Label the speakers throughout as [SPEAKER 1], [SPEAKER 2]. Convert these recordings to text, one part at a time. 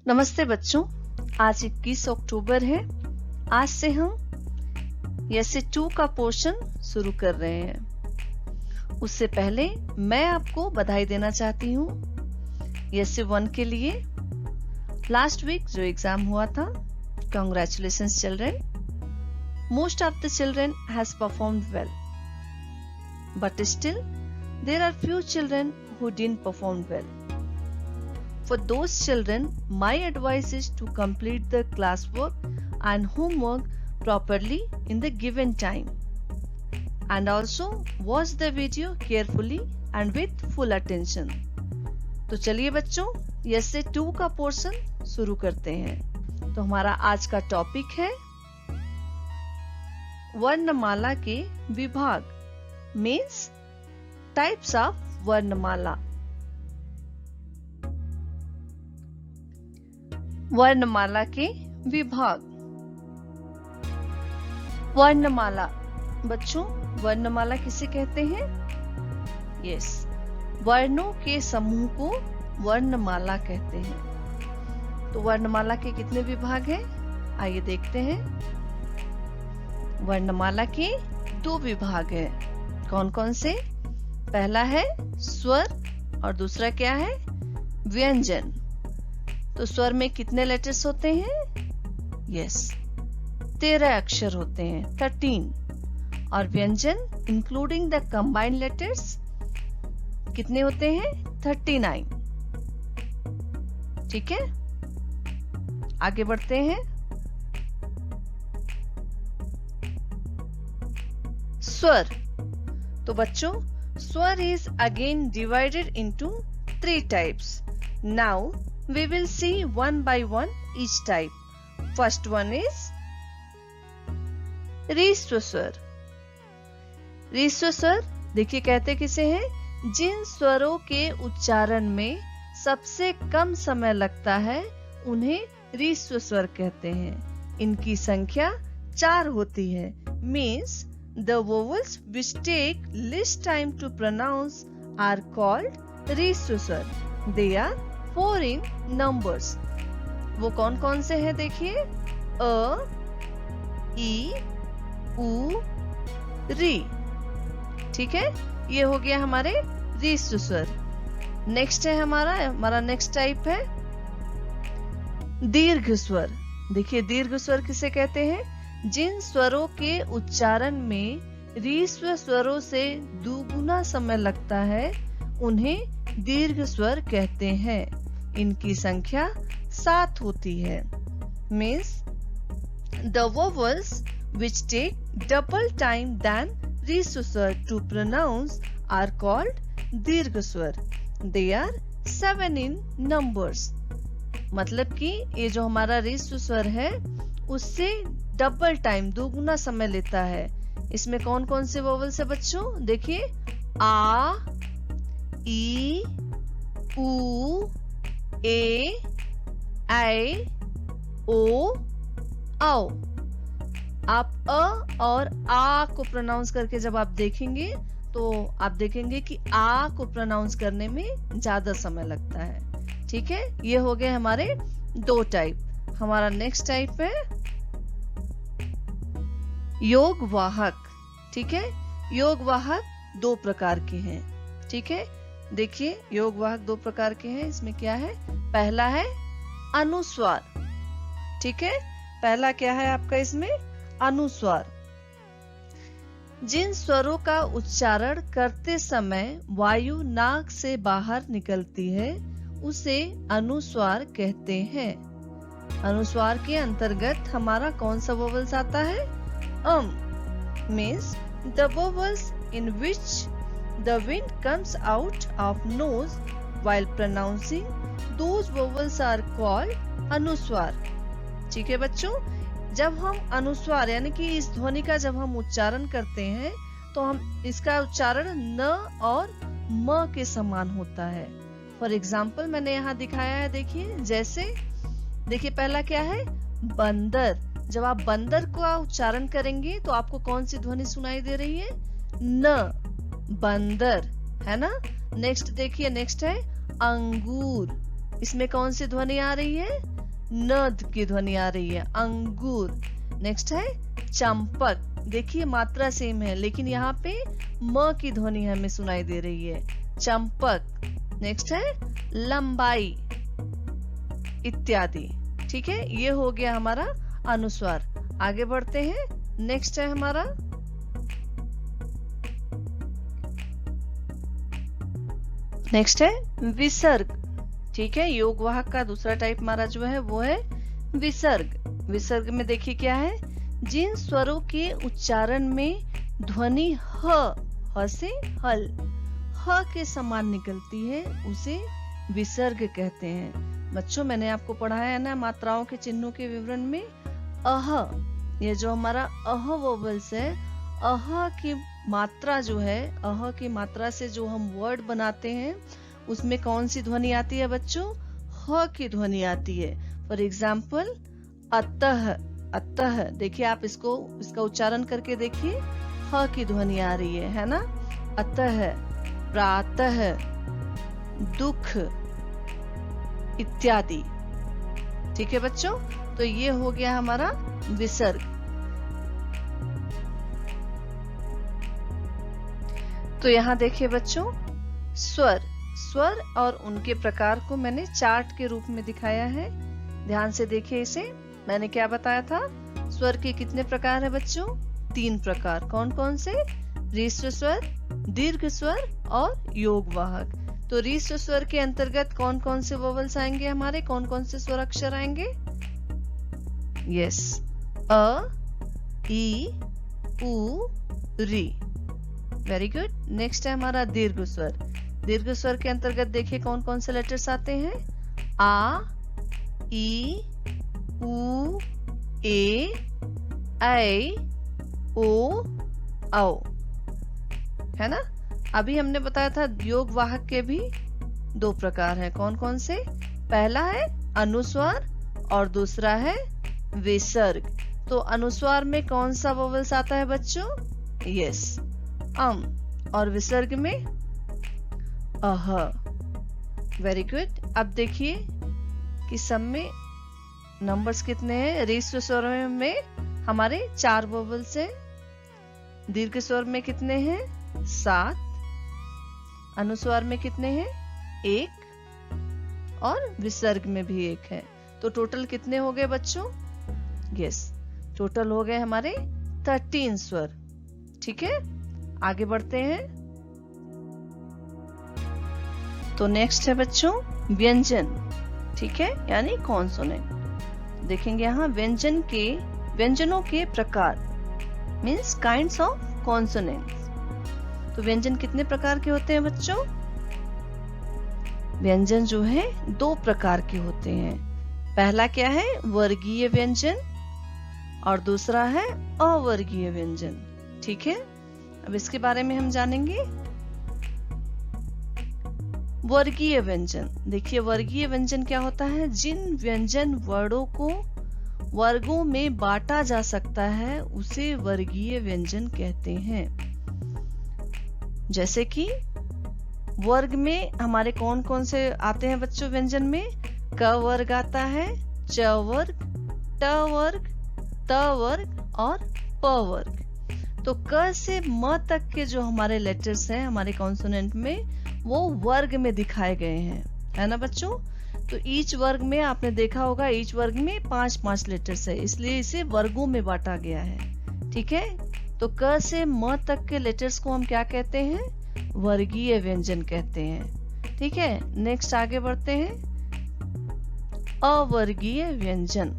[SPEAKER 1] नमस्ते बच्चों, आज 21 अक्टूबर है। आज से हम ऐसे 2 का पोर्शन शुरू कर रहे हैं। उससे पहले मैं आपको बधाई देना चाहती हूँ ऐसे 1 के लिए। लास्ट वीक जो एग्जाम हुआ था, congratulations children. Most of the children has performed well, but still there are few children who didn't perform well. For those children, my advice is to complete the classwork and homework properly in the given time. And also watch the video carefully and with full attention. तो चलिए बच्चों, ऐसे 2 का portion शुरू करते हैं। तो हमारा आज का टॉपिक है वर्णमाला के विभाग, मीन्स टाइप्स ऑफ वर्णमाला। वर्णमाला के विभाग। वर्णमाला बच्चों, वर्णमाला किसे कहते हैं? यस, वर्णों के समूह को वर्णमाला कहते हैं। तो वर्णमाला के कितने विभाग हैं? आइए देखते हैं। वर्णमाला के 2 विभाग हैं। कौन कौन से? पहला है स्वर और दूसरा क्या है? व्यंजन। तो स्वर में कितने लेटर्स होते हैं? यस, 13 अक्षर होते हैं, 13। और व्यंजन इंक्लूडिंग द कंबाइंड लेटर्स कितने होते हैं? 39। ठीक है, आगे बढ़ते हैं। स्वर। तो बच्चों, स्वर is again divided into 3 types. Now we will see one by one each type. First one is रीस्व स्वर। रीस्व स्वर देखिए कहते किसे हैं? जिन स्वरों के उच्चारण में सबसे कम समय लगता है उन्हें रीस्व स्वर कहते हैं। इनकी संख्या 4 होती है। Means the vowels which take least time to pronounce are called रीस्व स्वर। They are 4 in numbers. वो कौन कौन से हैं देखिए? अ, ई, उ, री। ठीक है, ये हो गया हमारे रीस्व स्वर। नेक्स्ट है हमारा नेक्स्ट टाइप है दीर्घ स्वर। देखिए दीर्घ स्वर किसे कहते हैं? जिन स्वरों के उच्चारण में रीस्व स्वरों से दुगुना समय लगता है उन्हें दीर्घ स्वर कहते हैं। इनकी संख्या 7 होती है। Means the vowels which take double time than रीस्व स्वर to pronounce are called दीर्घ स्वर। They are 7 in numbers. मतलब कि ये जो हमारा रीस्व स्वर है उससे डबल टाइम, दोगुना समय लेता है। इसमें कौन कौन से वोवल्स है बच्चों? देखिए आ, ई, उ, ए, ऐ, ओ, औ। आप अ और आ को प्रोनाउंस करके जब आप देखेंगे तो आप देखेंगे कि आ को प्रोनाउंस करने में ज्यादा समय लगता है। ठीक है, ये हो गए हमारे 2 टाइप। हमारा नेक्स्ट टाइप है योग वाहक। ठीक है, योग वाहक 2 प्रकार के हैं। ठीक है, देखिए योग वाहक 2 प्रकार के हैं। इसमें क्या है? पहला है अनुस्वार। ठीक है, पहला क्या है आपका इसमें? अनुस्वार। जिन स्वरों का उच्चारण करते समय वायु नाक से बाहर निकलती है उसे अनुस्वार कहते हैं। अनुस्वार के अंतर्गत हमारा कौन सा वोवल्स आता है? Means the vowels in which the wind comes out of nose while pronouncing those vowels are called अनुस्वार। ठीक है बच्चों, जब हम अनुस्वार यानी कि इस ध्वनि का जब हम उच्चारण करते हैं तो हम इसका उच्चारण न और म के समान होता है। फॉर एग्जाम्पल मैंने यहाँ दिखाया है, देखिए जैसे देखिए पहला क्या है? बंदर। जब आप बंदर का उच्चारण करेंगे तो आपको कौन सी ध्वनि सुनाई दे रही है? न, बंदर, है ना। नेक्स्ट देखिए, नेक्स्ट है अंगूर। इसमें कौन सी ध्वनि आ रही है? नद की ध्वनि आ रही है, अंगूर। नेक्स्ट है चंपक, देखिए मात्रा सेम है लेकिन यहाँ पे म की ध्वनि हमें सुनाई दे रही है, चंपक। नेक्स्ट है लंबाई इत्यादि। ठीक है, ये हो गया हमारा अनुस्वार। आगे बढ़ते हैं, नेक्स्ट है हमारा नेक्स्ट है विसर्ग। ठीक है, योग वाहक का दूसरा टाइप हमारा जो है वो है विसर्ग। विसर्ग में देखिए क्या है, जिन स्वरों के उच्चारण में ध्वनि ह से हल, ह के समान निकलती है उसे विसर्ग कहते हैं। बच्चों मैंने आपको पढ़ाया है ना मात्राओं के चिन्हों के विवरण में, अह, ये जो हमारा अह वोवल्स है, अह की मात्रा जो है, अह की मात्रा से जो हम वर्ड बनाते हैं उसमें कौन सी ध्वनि आती है बच्चों, ह की ध्वनि आती है। फॉर एग्जाम्पल अतः, अतः देखिए आप इसका उच्चारण करके देखिए, ह की ध्वनि आ रही है ना। अतः, प्रातः, दुख इत्यादि। ठीक है बच्चों, तो ये हो गया हमारा विसर्ग। तो यहाँ देखिए बच्चों, स्वर, स्वर और उनके प्रकार को मैंने चार्ट के रूप में दिखाया है। ध्यान से देखिए इसे। मैंने क्या बताया था, स्वर के कितने प्रकार है बच्चों, 3 प्रकार। कौन कौन से, रीश्व स्वर, दीर्घ स्वर और योग वाहक। तो रीश्व स्वर के अंतर्गत कौन कौन से वोवल्स आएंगे हमारे, कौन कौन से स्वर अक्षर आएंगे, यस, अ, ई, उ, री। Very good. नेक्स्ट है हमारा दीर्घ स्वर। दीर्घ स्वर के अंतर्गत देखिए कौन कौन से लेटर्स आते हैं, आ, ई, उ, ए, ऐ, ओ, औ, है ना। अभी हमने बताया था योग वाहक के भी 2 प्रकार हैं। कौन कौन से, पहला है अनुस्वार और दूसरा है विसर्ग। तो अनुस्वार में कौन सा वोवल्स आता है बच्चों, यस, और विसर्ग में अह। Very good. अब देखिए कि सब में नंबर्स कितने हैं। रीश्व स्वर में हमारे 4 वोवल्स हैं, दीर्घ स्वर में कितने हैं, 7, अनुस्वार में कितने हैं, 1 और विसर्ग में भी 1 है। तो टोटल कितने हो गए बच्चों, यस, टोटल हो गए हमारे 13 स्वर। ठीक है, आगे बढ़ते हैं। तो नेक्स्ट है बच्चों व्यंजन। ठीक है, यानी कॉन्सोनेंट। देखेंगे यहाँ व्यंजनों के प्रकार, मीन्स काइंड्स ऑफ कॉन्सोनेंट्स। तो व्यंजन कितने प्रकार के होते हैं बच्चों, व्यंजन जो है 2 प्रकार के होते हैं। पहला क्या है, वर्गीय व्यंजन, और दूसरा है अवर्गीय व्यंजन। ठीक है, अब इसके बारे में हम जानेंगे। वर्गीय व्यंजन, देखिए वर्गीय व्यंजन क्या होता है, जिन व्यंजन वर्णों को वर्गों में बांटा जा सकता है उसे वर्गीय व्यंजन कहते हैं। जैसे कि वर्ग में हमारे कौन कौन से आते हैं बच्चों व्यंजन में, क वर्ग आता है, च वर्ग, ट वर्ग, त वर्ग और प वर्ग। तो क से म तक के जो हमारे लेटर्स हैं हमारे कॉन्सोनेंट में, वो वर्ग में दिखाए गए हैं, है ना बच्चों। तो ईच वर्ग में आपने देखा होगा, ईच वर्ग में 5-5 लेटर्स है, इसलिए इसे वर्गों में बांटा गया है। ठीक है, तो क से म तक के लेटर्स को हम क्या कहते हैं, वर्गीय व्यंजन कहते हैं। ठीक है, नेक्स्ट आगे बढ़ते हैं, अवर्गीय व्यंजन।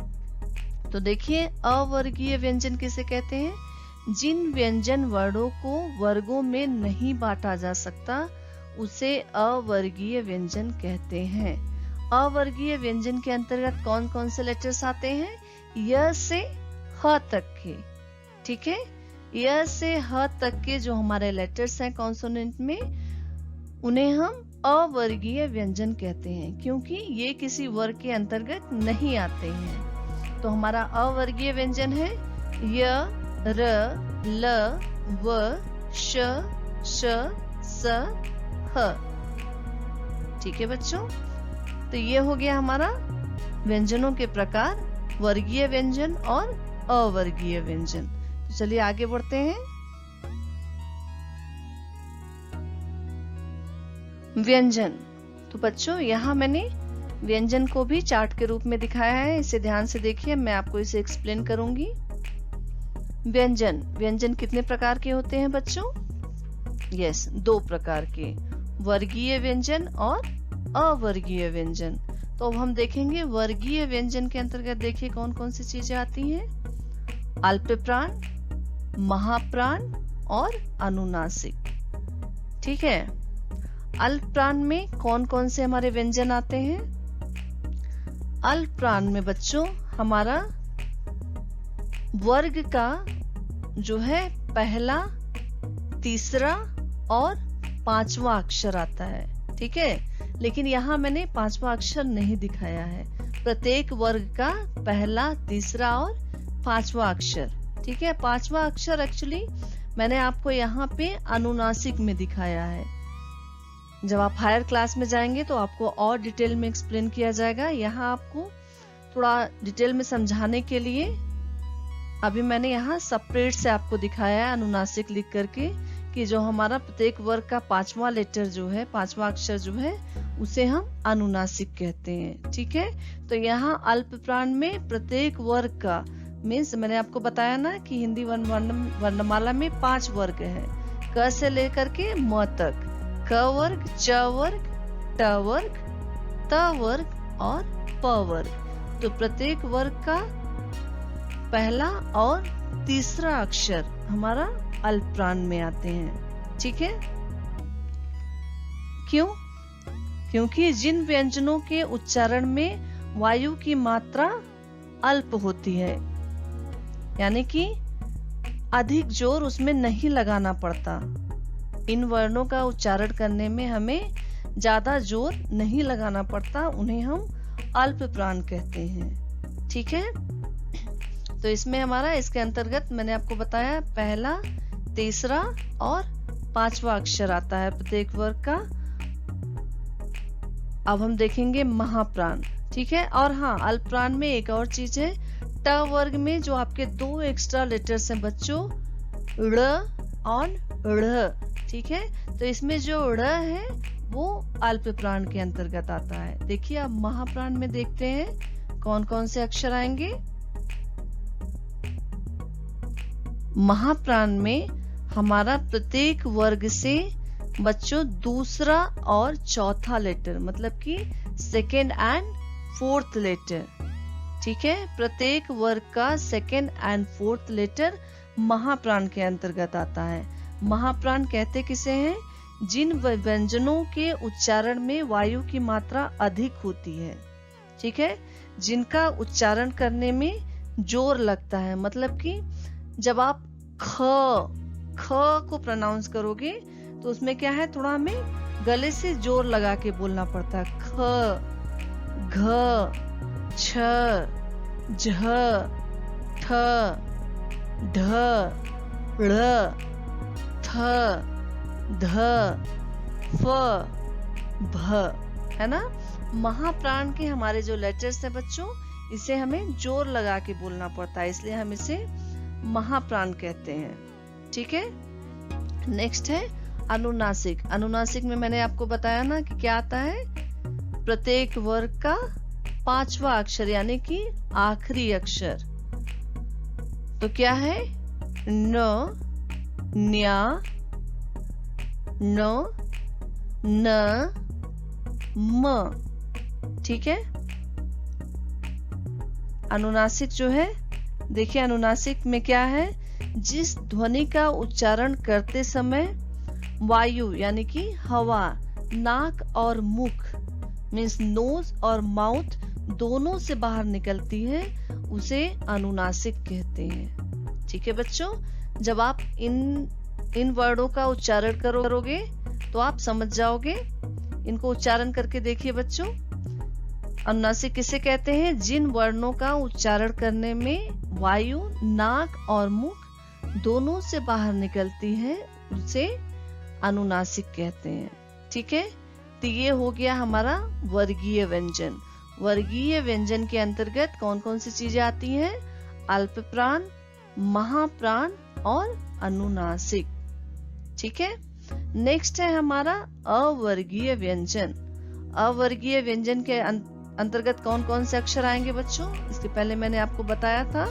[SPEAKER 1] तो देखिए अवर्गीय व्यंजन किसे कहते हैं, जिन व्यंजन वर्णों को वर्गों में नहीं बांटा जा सकता उसे अवर्गीय व्यंजन कहते हैं। अवर्गीय व्यंजन के अंतर्गत कौन कौन से लेटर्स आते हैं, य से ह तक के। ठीक है, य से ह तक के जो हमारे लेटर्स हैं कॉन्सोनेंट में, उन्हें हम अवर्गीय व्यंजन कहते हैं, क्योंकि ये किसी वर्ग के अंतर्गत नहीं आते हैं। तो हमारा अवर्गीय व्यंजन है य, र, ल, व, श, स, ह। ठीक है बच्चों, तो ये हो गया हमारा व्यंजनों के प्रकार, वर्गीय व्यंजन और अवर्गीय व्यंजन। तो चलिए आगे बढ़ते हैं। व्यंजन। तो बच्चों यहाँ मैंने व्यंजन को भी चार्ट के रूप में दिखाया है, इसे ध्यान से देखिए, मैं आपको इसे एक्सप्लेन करूंगी। व्यंजन, व्यंजन कितने प्रकार के होते हैं बच्चों? यस, 2 प्रकार के, वर्गीय व्यंजन और अवर्गीय व्यंजन। तो अब हम देखेंगे वर्गीय व्यंजन के अंतर्गत देखिए कौन कौन सी चीजें आती हैं। अल्पप्राण, महाप्राण और अनुनासिक। ठीक है, अल्पप्राण में कौन कौन से हमारे व्यंजन आते हैं? अल्पप्राण में बच्चों हमारा वर्ग का जो है पहला, तीसरा और 5वां अक्षर आता है। ठीक है, लेकिन यहाँ मैंने 5वां अक्षर नहीं दिखाया है। प्रत्येक वर्ग का पहला, तीसरा और 5वां अक्षर। ठीक है, 5वां अक्षर एक्चुअली मैंने आपको यहाँ पे अनुनासिक में दिखाया है। जब आप हायर क्लास में जाएंगे तो आपको और डिटेल में एक्सप्लेन किया जाएगा। यहाँ आपको थोड़ा डिटेल में समझाने के लिए अभी मैंने यहाँ सेपरेट से आपको दिखाया है अनुनासिक लिख करके, कि जो हमारा प्रत्येक वर्ग का 5वां लेटर जो है, 5वां अक्षर जो है, उसे हम अनुनासिक कहते हैं। ठीक है, तो यहाँ अल्पप्राण में प्रत्येक वर्ग का मीन्स मैंने आपको बताया ना कि हिंदी वर्णमाला में 5 वर्ग है, क से लेकर के म तक, क वर्ग, च वर्ग, ट वर्ग, त वर्ग और प वर्ग। तो प्रत्येक वर्ग का पहला और तीसरा अक्षर हमारा अल्पप्राण में आते हैं। ठीक है, क्यों? क्योंकि जिन व्यंजनों के उच्चारण में वायु की मात्रा अल्प होती है, यानी कि अधिक जोर उसमें नहीं लगाना पड़ता। इन वर्णों का उच्चारण करने में हमें ज्यादा जोर नहीं लगाना पड़ता, उन्हें हम अल्पप्राण कहते हैं। ठीक है, तो इसमें हमारा इसके अंतर्गत मैंने आपको बताया पहला, तीसरा और 5वां अक्षर आता है प्रत्येक वर्ग का। अब हम देखेंगे महाप्राण। ठीक है, और हाँ, अल्पप्राण में एक और चीज है, ट वर्ग में जो आपके 2 एक्स्ट्रा लेटर्स हैं बच्चों, ड़ और ढ़। ठीक है, तो इसमें जो ड़ है वो अल्पप्राण के अंतर्गत आता है। देखिए अब महाप्राण में देखते हैं कौन कौन से अक्षर आएंगे। महाप्राण में हमारा प्रत्येक वर्ग से बच्चों दूसरा और चौथा लेटर, मतलब कि 2nd and 4th लेटर। ठीक है, प्रत्येक वर्ग का 2nd and 4th लेटर महाप्राण के अंतर्गत आता है। महाप्राण कहते किसे हैं? जिन व्यंजनों के उच्चारण में वायु की मात्रा अधिक होती है। ठीक है, जिनका उच्चारण करने में जोर लगता है, मतलब कि जब आप ख को प्रोनाउंस करोगे तो उसमें क्या है, थोड़ा हमें गले से जोर लगा के बोलना पड़ता है। ख, घ, छ, झ, ठ, ढ, ढ़, थ, ध, फ, भ, है ना। महाप्राण के हमारे जो लेटर्स हैं बच्चों, इसे हमें जोर लगा के बोलना पड़ता है, इसलिए हम इसे महाप्राण कहते हैं। ठीक है, नेक्स्ट है अनुनासिक। अनुनासिक में मैंने आपको बताया ना कि क्या आता है, प्रत्येक वर्ग का 5वां अक्षर यानी कि आखिरी अक्षर। तो क्या है, न, न्या, न, न, म। ठीक है, अनुनासिक जो है, देखिए अनुनासिक में क्या है, जिस ध्वनि का उच्चारण करते समय वायु यानी कि हवा नाक और मुख मीन्स नोज और माउथ दोनों से बाहर निकलती है, उसे अनुनासिक कहते हैं। ठीक है बच्चों, जब आप इन वर्डों का उच्चारण करोगे तो आप समझ जाओगे। इनको उच्चारण करके देखिए बच्चों। अनुनासिक किसे कहते हैं? जिन वर्णों का उच्चारण करने में वायु नाक और मुख दोनों से बाहर निकलती है, उसे अनुनासिक कहते हैं। ठीक है, तो ये हो गया हमारा वर्गीय व्यंजन। वर्गीय व्यंजन के अंतर्गत कौन कौन सी चीजें आती हैं? अल्प प्राण, महाप्राण और अनुनासिक। ठीक है। नेक्स्ट है हमारा अवर्गीय व्यंजन। अवर्गीय व्यंजन के अंतर्गत कौन कौन से अक्षर आएंगे बच्चों? इसके पहले मैंने आपको बताया था।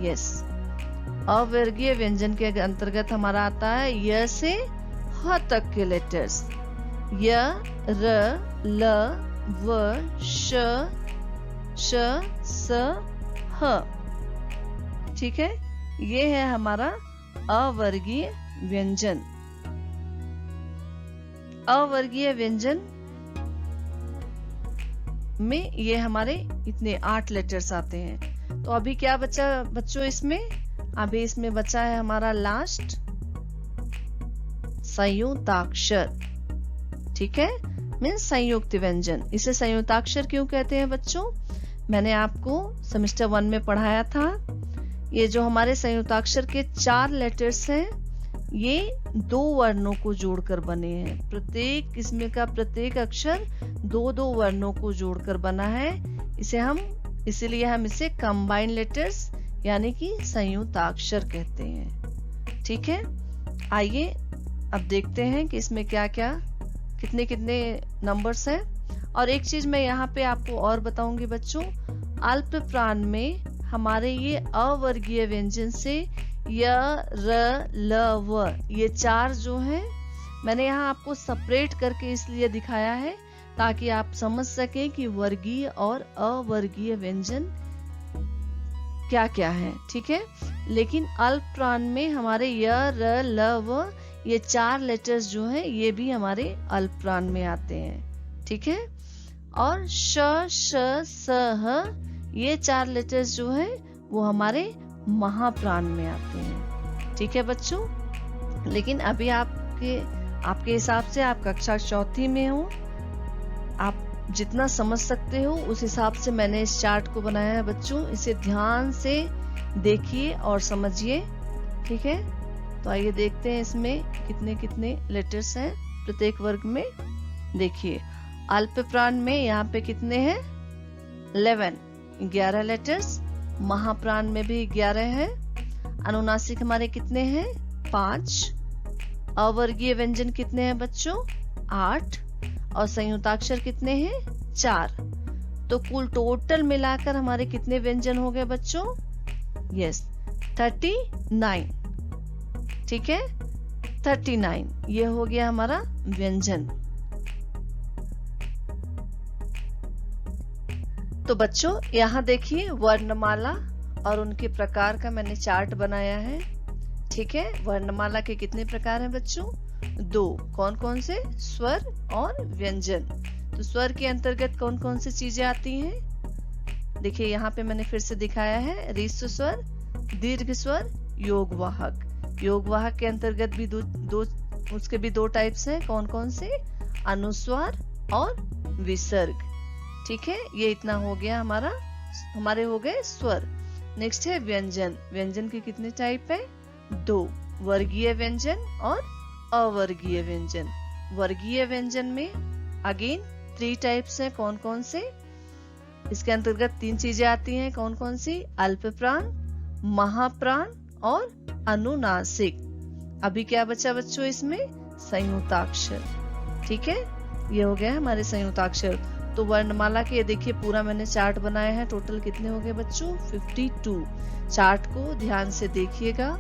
[SPEAKER 1] यस, अवर्गीय व्यंजन के अंतर्गत हमारा आता है य से ह तक के लेटर्स। य, र, ल, व, श, स, ह। ठीक है, ये है हमारा अवर्गीय व्यंजन। अवर्गीय व्यंजन में ये हमारे इतने 8 लेटर्स आते हैं। तो अभी क्या बचा बच्चों इसमें? अभी इसमें बचा है हमारा लास्ट संयुक्ताक्षर। ठीक है, मीन्स संयुक्त व्यंजन। इसे संयुक्ताक्षर क्यों कहते हैं बच्चों? मैंने आपको सेमेस्टर 1 में पढ़ाया था। ये जो हमारे संयुक्ताक्षर के 4 लेटर्स हैं, ये 2 वर्णों को जोड़कर बने हैं। प्रत्येक इसमें का प्रत्येक अक्षर 2-2 वर्णों को जोड़कर बना है। इसीलिए हम इसे कंबाइंड लेटर्स यानी कि संयुक्ताक्षर कहते हैं। ठीक है, आइए अब देखते हैं कि इसमें क्या क्या कितने कितने नंबर्स हैं। और एक चीज मैं यहाँ पे आपको और बताऊंगी बच्चों, अल्प प्राण में हमारे ये अवर्गीय व्यंजन से य, र, ल, व, ये 4 जो हैं, मैंने यहाँ आपको सेपरेट करके इसलिए दिखाया है ताकि आप समझ सकें कि वर्गीय और अवर्गीय व्यंजन क्या क्या है। ठीक है, लेकिन अल्प प्राण में हमारे य, र, ल, व, ये 4 लेटर्स जो हैं, ये भी हमारे अल्प प्राण में आते हैं। ठीक है, और श, श, स, ह, ये 4 लेटर्स जो हैं वो हमारे महाप्राण में आते हैं। ठीक है बच्चों, लेकिन अभी आपके हिसाब से आप कक्षा 4 में हो, आप जितना समझ सकते हो उस हिसाब से मैंने इस चार्ट को बनाया है बच्चों। इसे ध्यान से देखिए और समझिए। ठीक है, तो आइए देखते हैं इसमें कितने कितने लेटर्स हैं प्रत्येक वर्ग में। देखिए, अल्प प्राण में यहाँ पे कितने हैं? 11 लेटर्स। महाप्राण में भी 11 है। अनुनासिक हमारे कितने हैं? 5। अवर्गीय व्यंजन कितने हैं बच्चों? 8। और संयुक्ताक्षर कितने हैं? 4। तो कुल टोटल मिलाकर हमारे कितने व्यंजन हो गए बच्चों? यस, 39। ठीक है, 39 ये हो गया हमारा व्यंजन। तो बच्चों यहाँ देखिए, वर्णमाला और उनके प्रकार का मैंने चार्ट बनाया है। ठीक है, वर्णमाला के कितने प्रकार हैं बच्चों? 2। कौन कौन से? स्वर और व्यंजन। तो स्वर के अंतर्गत कौन कौन सी चीजें आती हैं? देखिए यहाँ पे मैंने फिर से दिखाया है, ह्रस्व स्वर, दीर्घ स्वर, योगवाहक। योगवाहक के अंतर्गत भी उसके भी 2 टाइप्स हैं। कौन कौन से? अनुस्वार और विसर्ग। ठीक है, ये इतना हो गया हमारे हो गए स्वर। नेक्स्ट है व्यंजन। व्यंजन के कितने टाइप है? 2। वर्गीय व्यंजन और अवर्गीय व्यंजन। वर्गीय व्यंजन में अगेन 3 टाइप्स हैं। कौन कौन से? इसके अंतर्गत 3 चीजें आती हैं। कौन कौन सी? अल्प प्राण, महाप्राण और अनुनासिक। अभी क्या बचा बच्चों इसमें? संयुक्ताक्षर। ठीक है, ये हो गया हमारे संयुक्ताक्षर। तो वर्णमाला के देखिए पूरा मैंने चार्ट बनाया है। टोटल कितने हो गए बच्चों? 52। चार्ट को ध्यान से देखिएगा,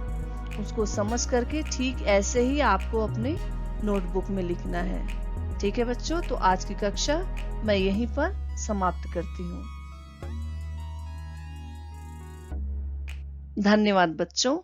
[SPEAKER 1] उसको समझ करके ठीक ऐसे ही आपको अपने नोटबुक में लिखना है। ठीक है बच्चों, तो आज की कक्षा मैं यहीं पर समाप्त करती हूँ। धन्यवाद बच्चों।